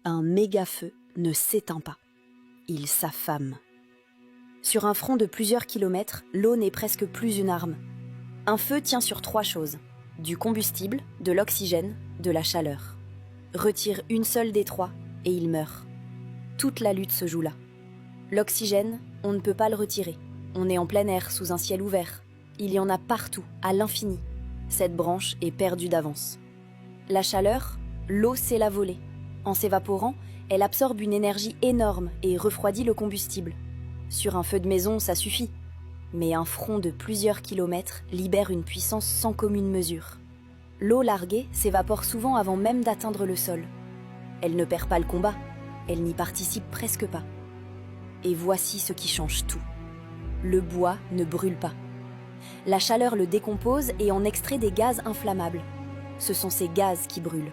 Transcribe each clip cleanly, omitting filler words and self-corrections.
Un méga feu ne s'éteint pas. Il s'affame. Sur un front de plusieurs kilomètres, l'eau n'est presque plus une arme. Un feu tient sur 3 choses. Du combustible, de l'oxygène, de la chaleur. Retire une seule des 3 et il meurt. Toute la lutte se joue là. L'oxygène, on ne peut pas le retirer. On est en plein air, sous un ciel ouvert. Il y en a partout, à l'infini. Cette branche est perdue d'avance. La chaleur, l'eau sait la voler. En s'évaporant, elle absorbe une énergie énorme et refroidit le combustible. Sur un feu de maison, ça suffit. Mais un front de plusieurs kilomètres libère une puissance sans commune mesure. L'eau larguée s'évapore souvent avant même d'atteindre le sol. Elle ne perd pas le combat, elle n'y participe presque pas. Et voici ce qui change tout. Le bois ne brûle pas. La chaleur le décompose et en extrait des gaz inflammables. Ce sont ces gaz qui brûlent.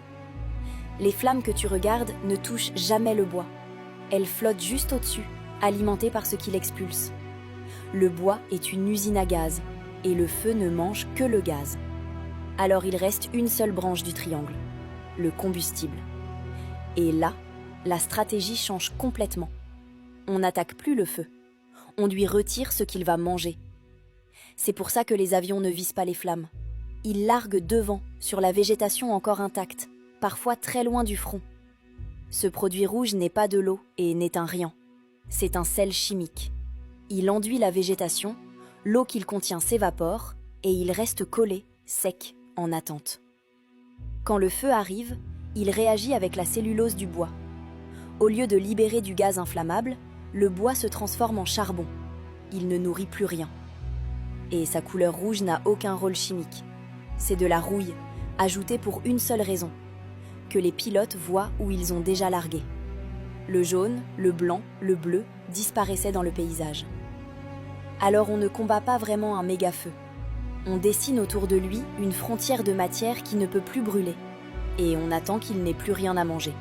Les flammes que tu regardes ne touchent jamais le bois. Elles flottent juste au-dessus, alimentées par ce qui l'expulse. Le bois est une usine à gaz, et le feu ne mange que le gaz. Alors il reste une seule branche du triangle, le combustible. Et là, la stratégie change complètement. On n'attaque plus le feu. On lui retire ce qu'il va manger. C'est pour ça que les avions ne visent pas les flammes. Ils larguent devant, sur la végétation encore intacte, parfois très loin du front. Ce produit rouge n'est pas de l'eau et n'est un riant. C'est un sel chimique. Il enduit la végétation, l'eau qu'il contient s'évapore et il reste collé, sec, en attente. Quand le feu arrive, il réagit avec la cellulose du bois. Au lieu de libérer du gaz inflammable, le bois se transforme en charbon. Il ne nourrit plus rien. Et sa couleur rouge n'a aucun rôle chimique. C'est de la rouille, ajoutée pour une seule raison, que les pilotes voient où ils ont déjà largué. Le jaune, le blanc, le bleu disparaissaient dans le paysage. Alors on ne combat pas vraiment un méga-feu. On dessine autour de lui une frontière de matière qui ne peut plus brûler. Et on attend qu'il n'ait plus rien à manger.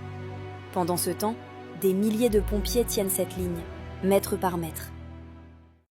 Pendant ce temps, des milliers de pompiers tiennent cette ligne, mètre par mètre.